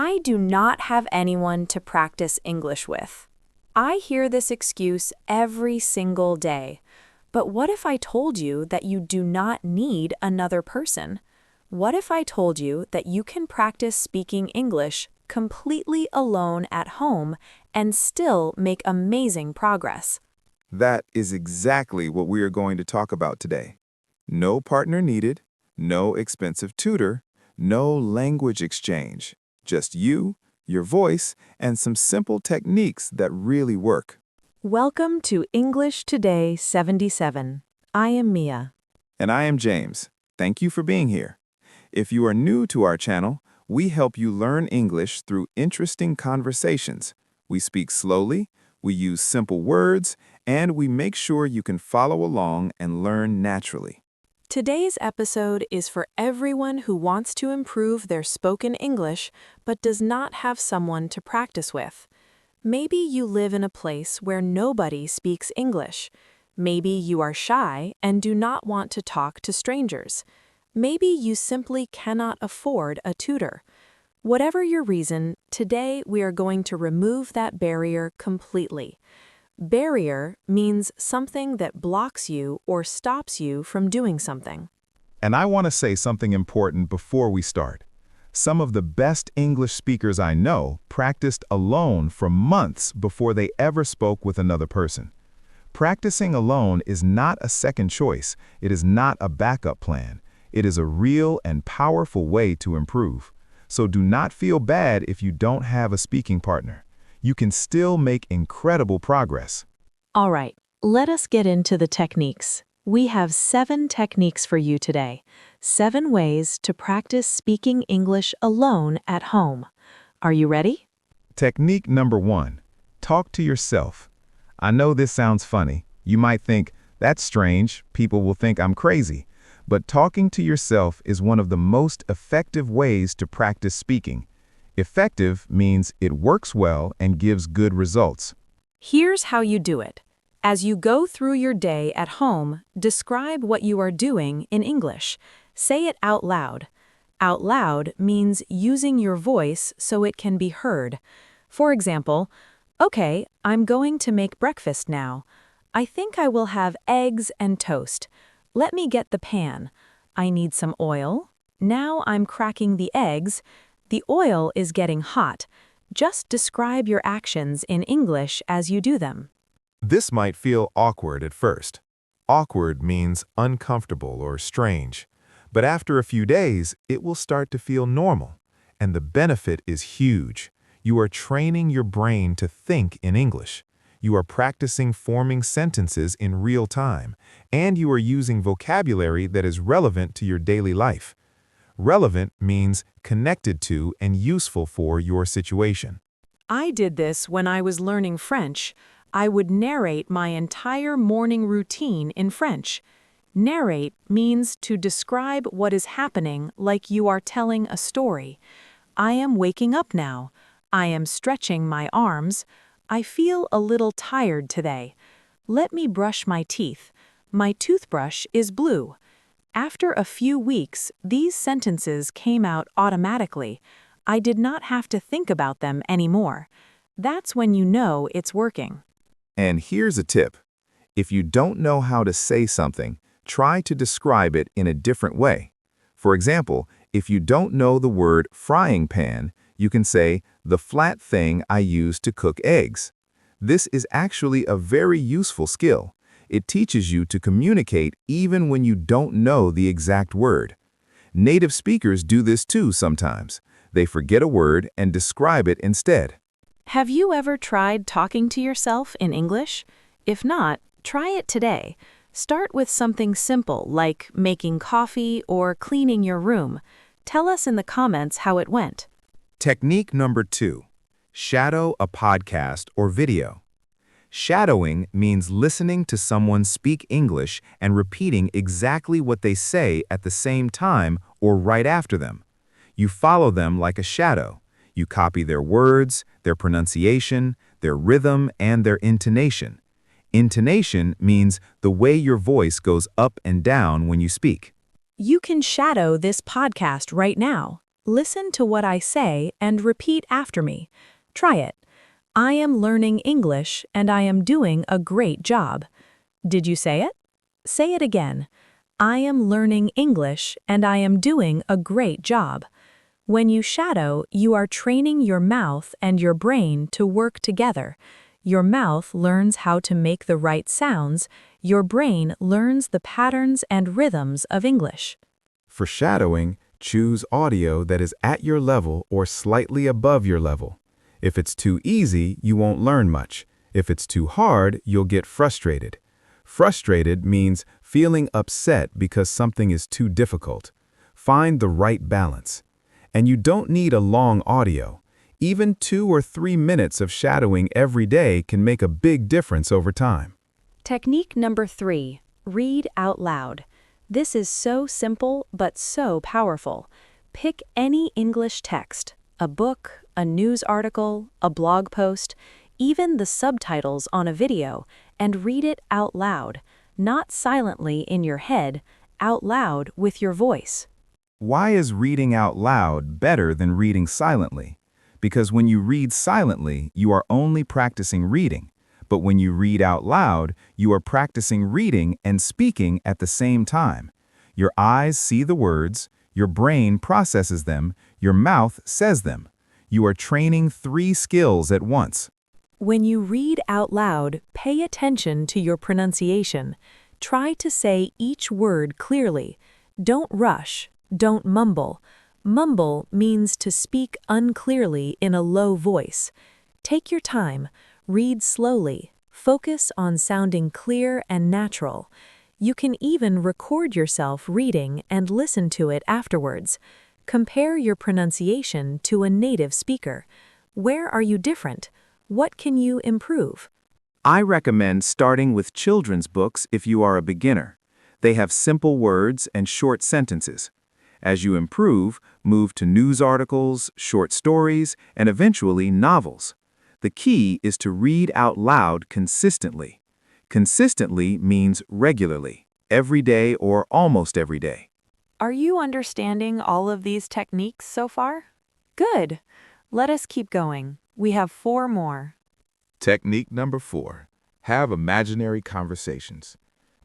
I do not have anyone to practice English with. I hear this excuse every single day. But what if I told you that you do not need another person? What if I told you that you can practice speaking English completely alone at home and still make amazing progress? That is exactly what we are going to talk about today. No partner needed, no expensive tutor, no language exchange. Just you, your voice, and some simple techniques that really work. Welcome to English Today 77. I am Mia. And I am James. Thank you for being here. If you are new to our channel, we help you learn English through interesting conversations. We speak slowly, we use simple words, and we make sure you can follow along and learn naturally. Today's episode is for everyone who wants to improve their spoken English but does not have someone to practice with. Maybe you live in a place where nobody speaks English. Maybe you are shy and do not want to talk to strangers. Maybe you simply cannot afford a tutor. Whatever your reason, today we are going to remove that barrier completely. Barrier means something that blocks you or stops you from doing something. And I want to say something important before we start. Some of the best English speakers I know practiced alone for months before they ever spoke with another person. Practicing alone is not a second choice. It is not a backup plan. It is a real and powerful way to improve. So do not feel bad if you don't have a speaking partner. You can still make incredible progress. All right, let us get into the techniques. We have 7 techniques for you today. 7 ways to practice speaking English alone at home. Are you ready? Technique number 1. Talk to yourself. I know this sounds funny. You might think, that's strange. People will think I'm crazy. But talking to yourself is one of the most effective ways to practice speaking. Effective means it works well and gives good results. Here's how you do it. As you go through your day at home, describe what you are doing in English. Say it out loud. Out loud means using your voice so it can be heard. For example, okay, I'm going to make breakfast now. I think I will have eggs and toast. Let me get the pan. I need some oil. Now I'm cracking the eggs. The oil is getting hot. Just describe your actions in English as you do them. This might feel awkward at first. Awkward means uncomfortable or strange. But after a few days, it will start to feel normal. And the benefit is huge. You are training your brain to think in English. You are practicing forming sentences in real time. And you are using vocabulary that is relevant to your daily life. Relevant means connected to and useful for your situation. I did this when I was learning French. I would narrate my entire morning routine in French. Narrate means to describe what is happening like you are telling a story. I am waking up now. I am stretching my arms. I feel a little tired today. Let me brush my teeth. My toothbrush is blue. After a few weeks, these sentences came out automatically. I did not have to think about them anymore. That's when you know it's working. And here's a tip. If you don't know how to say something, try to describe it in a different way. For example, if you don't know the word frying pan, you can say, the flat thing I use to cook eggs. This is actually a very useful skill. It teaches you to communicate even when you don't know the exact word. Native speakers do this too sometimes. They forget a word and describe it instead. Have you ever tried talking to yourself in English? If not, try it today. Start with something simple like making coffee or cleaning your room. Tell us in the comments how it went. Technique number 2. Shadow a podcast or video. Shadowing means listening to someone speak English and repeating exactly what they say at the same time or right after them. You follow them like a shadow. You copy their words, their pronunciation, their rhythm, and their intonation. Intonation means the way your voice goes up and down when you speak. You can shadow this podcast right now. Listen to what I say and repeat after me. Try it. I am learning English and I am doing a great job. Did you say it? Say it again. I am learning English and I am doing a great job. When you shadow, you are training your mouth and your brain to work together. Your mouth learns how to make the right sounds. Your brain learns the patterns and rhythms of English. For shadowing, choose audio that is at your level or slightly above your level. If it's too easy, you won't learn much. If it's too hard, you'll get frustrated. Frustrated means feeling upset because something is too difficult. Find the right balance. And you don't need a long audio. Even 2 or 3 minutes of shadowing every day can make a big difference over time. Technique number 3, read out loud. This is so simple but so powerful. Pick any English text, a book, a news article, a blog post, even the subtitles on a video, and read it out loud, not silently in your head, out loud with your voice. Why is reading out loud better than reading silently? Because when you read silently, you are only practicing reading. But when you read out loud, you are practicing reading and speaking at the same time. Your eyes see the words, your brain processes them, your mouth says them. You are training 3 skills at once. When you read out loud, pay attention to your pronunciation. Try to say each word clearly. Don't rush. Don't mumble. Mumble means to speak unclearly in a low voice. Take your time. Read slowly. Focus on sounding clear and natural. You can even record yourself reading and listen to it afterwards. Compare your pronunciation to a native speaker. Where are you different? What can you improve? I recommend starting with children's books if you are a beginner. They have simple words and short sentences. As you improve, move to news articles, short stories, and eventually novels. The key is to read out loud consistently. Consistently means regularly, every day or almost every day. Are you understanding all of these techniques so far? Good. Let us keep going. We have 4 more. Technique number 4, have imaginary conversations.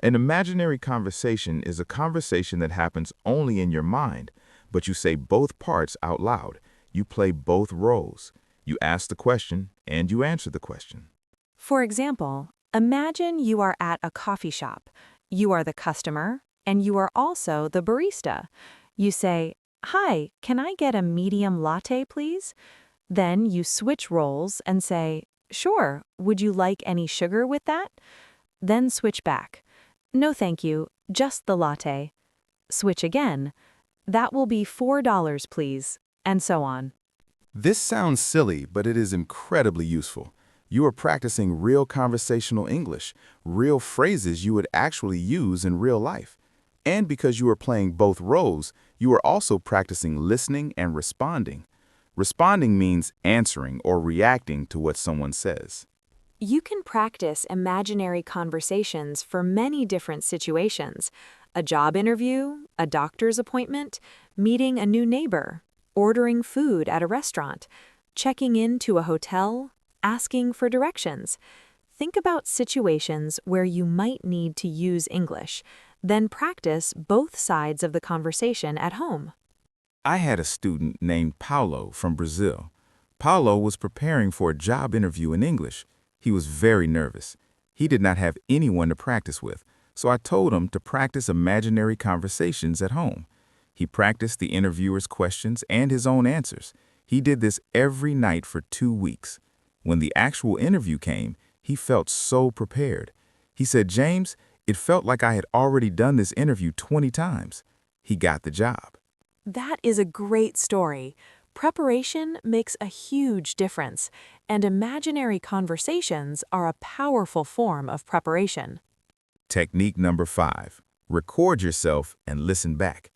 An imaginary conversation is a conversation that happens only in your mind, but you say both parts out loud. You play both roles. You ask the question and you answer the question. For example, imagine you are at a coffee shop. You are the customer, and you are also the barista. You say, "Hi, can I get a medium latte, please?" Then you switch roles and say, "Sure, would you like any sugar with that?" Then switch back. "No, thank you, just the latte." Switch again. "That will be $4, please," and so on. This sounds silly, but it is incredibly useful. You are practicing real conversational English, real phrases you would actually use in real life. And because you are playing both roles, you are also practicing listening and responding. Responding means answering or reacting to what someone says. You can practice imaginary conversations for many different situations: a job interview, a doctor's appointment, meeting a new neighbor, ordering food at a restaurant, checking into a hotel, asking for directions. Think about situations where you might need to use English, then practice both sides of the conversation at home. I had a student named Paulo from Brazil. Paulo was preparing for a job interview in English. He was very nervous. He did not have anyone to practice with, so I told him to practice imaginary conversations at home. He practiced the interviewer's questions and his own answers. He did this every night for 2 weeks. When the actual interview came, he felt so prepared. He said, "James, it felt like I had already done this interview 20 times. He got the job. That is a great story. Preparation makes a huge difference, and imaginary conversations are a powerful form of preparation. Technique number 5. Record yourself and listen back.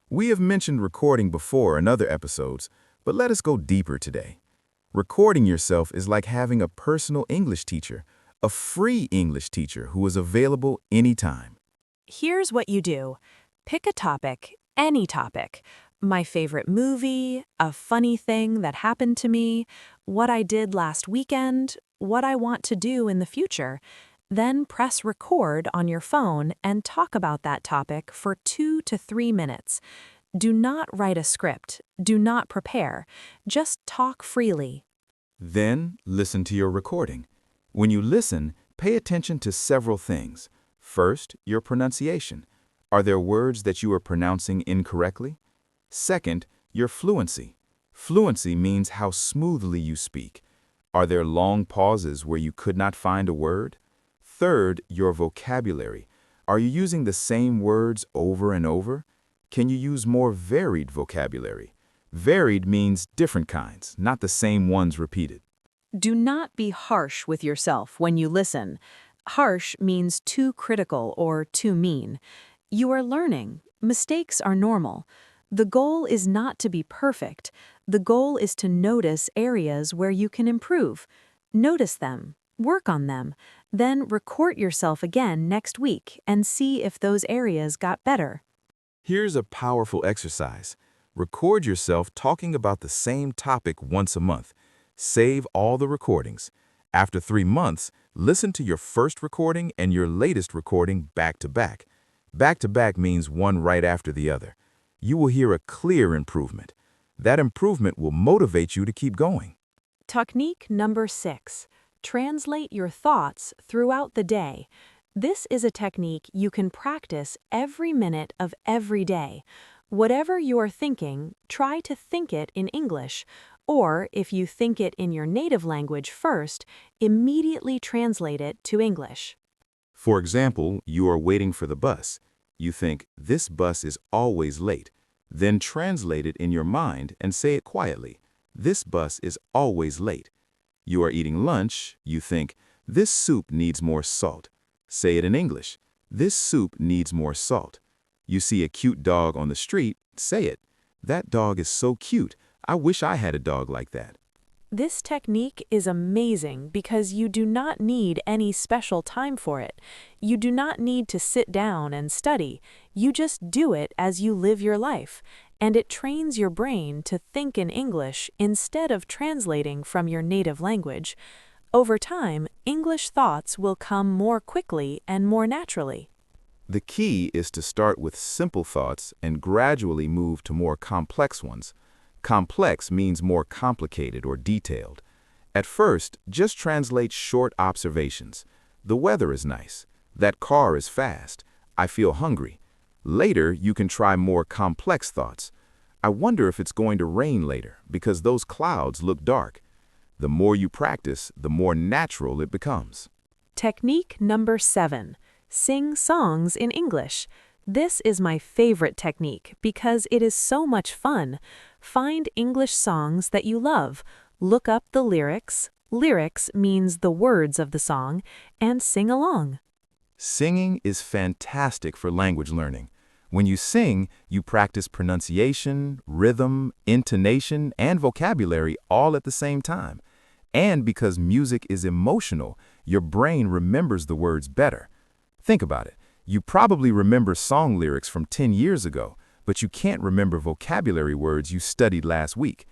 We have mentioned recording before in other episodes, but let us go deeper today. Recording yourself is like having a personal English teacher, a free English teacher who is available anytime. Here's what you do. Pick a topic, any topic. my favorite movie, a funny thing that happened to me, what I did last weekend, what I want to do in the future. Then press record on your phone and talk about that topic for 2 to 3 minutes. Do not write a script. Do not prepare. Just talk freely. Then, listen to your recording. When you listen, pay attention to several things. First, your pronunciation. Are there words that you are pronouncing incorrectly? Second, your fluency. Fluency means how smoothly you speak. Are there long pauses where you could not find a word? Third, your vocabulary. Are you using the same words over and over? Can you use more varied vocabulary? Varied means different kinds, not the same ones repeated. Do not be harsh with yourself when you listen. Harsh means too critical or too mean. You are learning. Mistakes are normal. The goal is not to be perfect. The goal is to notice areas where you can improve. Notice them. Work on them. Then record yourself again next week and see if those areas got better. Here's a powerful exercise. Record yourself talking about the same topic once a month. Save all the recordings. After 3 months, listen to your first recording and your latest recording back to back. Back to back means one right after the other. You will hear a clear improvement. That improvement will motivate you to keep going. Technique number 6. Translate your thoughts throughout the day. This is a technique you can practice every minute of every day. Whatever you are thinking, try to think it in English, or if you think it in your native language first, immediately translate it to English. For example, you are waiting for the bus. You think, this bus is always late. Then translate it in your mind and say it quietly. This bus is always late. You are eating lunch. You think, this soup needs more salt. Say it in English. This soup needs more salt. You see a cute dog on the street. Say it. That dog is so cute. I wish I had a dog like that. This technique is amazing because you do not need any special time for it. You do not need to sit down and study. You just do it as you live your life, and it trains your brain to think in English instead of translating from your native language. Over time, English thoughts will come more quickly and more naturally. The key is to start with simple thoughts and gradually move to more complex ones. Complex means more complicated or detailed. At first, just translate short observations. The weather is nice. That car is fast. I feel hungry. Later, you can try more complex thoughts. I wonder if it's going to rain later because those clouds look dark. The more you practice, the more natural it becomes. Technique number 7. Sing songs in English. This is my favorite technique because it is so much fun. Find English songs that you love. Look up the lyrics. Lyrics means the words of the song, and sing along. Singing is fantastic for language learning. When you sing, you practice pronunciation, rhythm, intonation, and vocabulary all at the same time. And because music is emotional, your brain remembers the words better. Think about it. You probably remember song lyrics from 10 years ago, but you can't remember vocabulary words you studied last week.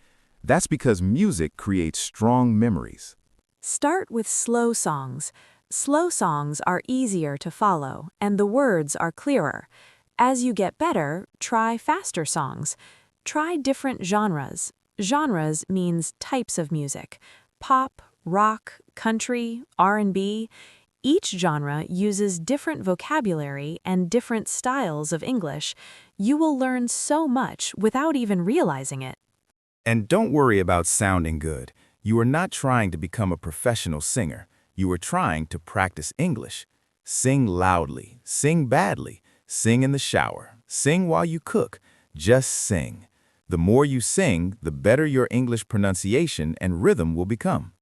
That's because music creates strong memories. Start with slow songs. Slow songs are easier to follow, and the words are clearer. As you get better, try faster songs. Try different genres. Genres means types of music. Pop, rock, country, R&B. Each genre uses different vocabulary and different styles of English. You will learn so much without even realizing it. And don't worry about sounding good. You are not trying to become a professional singer. You are trying to practice English. Sing loudly, sing badly, sing in the shower, sing while you cook. Just sing. The more you sing, the better your English pronunciation and rhythm will become.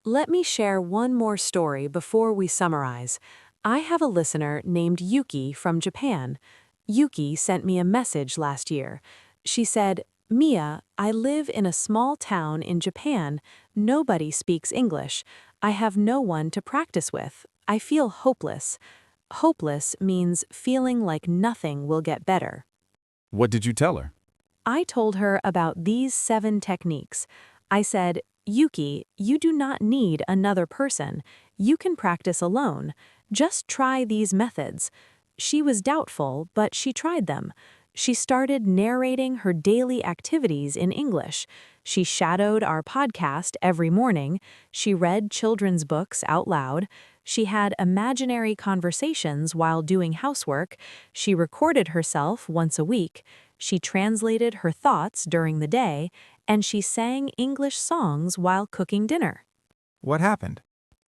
Let me share one more story before we summarize. I have a listener named Yuki from Japan. Yuki sent me a message last year. She said, "Mia, I live in a small town in Japan. Nobody speaks English. I have no one to practice with. I feel hopeless." Hopeless means feeling like nothing will get better. What did you tell her? I told her about these 7 techniques. I said, Yuki, you do not need another person. You can practice alone. Just try these methods. She was doubtful, but she tried them. She started narrating her daily activities in English. She shadowed our podcast every morning. She read children's books out loud. She had imaginary conversations while doing housework. She recorded herself once a week. She translated her thoughts during the day, and she sang English songs while cooking dinner. What happened?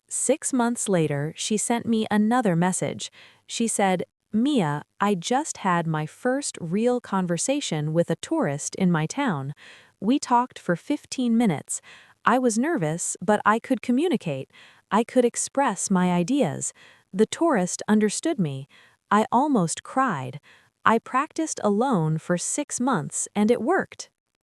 6 months later, she sent me another message. She said, Mia, I just had my first real conversation with a tourist in my town. We talked for 15 minutes. I was nervous, but I could communicate. I could express my ideas. The tourist understood me. I almost cried. I practiced alone for 6 months, and it worked.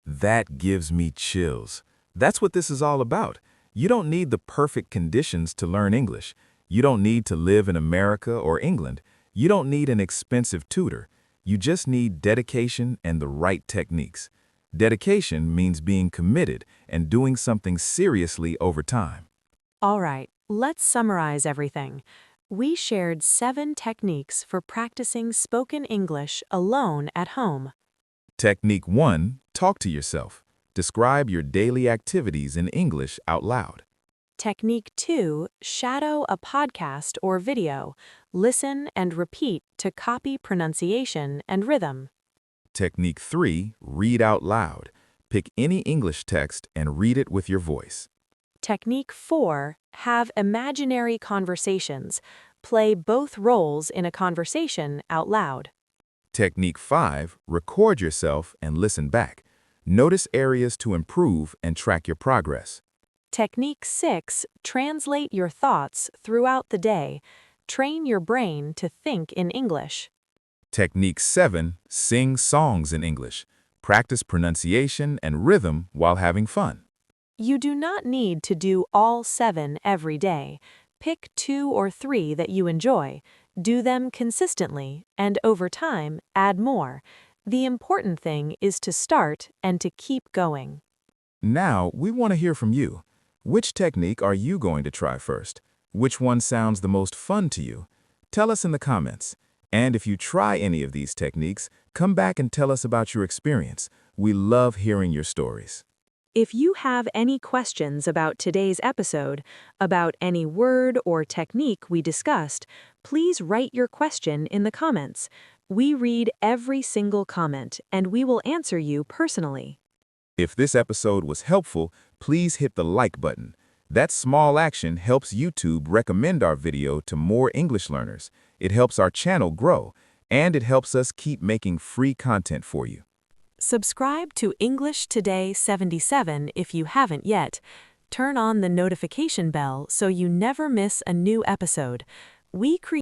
That gives me chills. That's what this is all about. You don't need the perfect conditions to learn English. You don't need to live in America or England. You don't need an expensive tutor. You just need dedication and the right techniques. Dedication means being committed and doing something seriously over time. All right, let's summarize everything. We shared 7 techniques for practicing spoken English alone at home. Technique 1, talk to yourself. Describe your daily activities in English out loud. Technique 2, shadow a podcast or video. Listen and repeat to copy pronunciation and rhythm. Technique 3, read out loud. Pick any English text and read it with your voice. Technique 4, have imaginary conversations. Play both roles in a conversation out loud. Technique 5, record yourself and listen back. Notice areas to improve and track your progress. Technique 6, translate your thoughts throughout the day. Train your brain to think in English. Technique 7, sing songs in English. Practice pronunciation and rhythm while having fun. You do not need to do all 7 every day. Pick 2 or 3 that you enjoy. Do them consistently, and over time, add more. The important thing is to start and to keep going. Now, we want to hear from you. Which technique are you going to try first? Which one sounds the most fun to you? Tell us in the comments. And if you try any of these techniques, come back and tell us about your experience. We love hearing your stories. If you have any questions about today's episode, about any word or technique we discussed, please write your question in the comments. We read every single comment, and we will answer you personally. If this episode was helpful, please hit the like button. That small action helps YouTube recommend our video to more English learners. It helps our channel grow, and it helps us keep making free content for you. Subscribe to English Today 77 if you haven't yet. Turn on the notification bell so you never miss a new episode. We create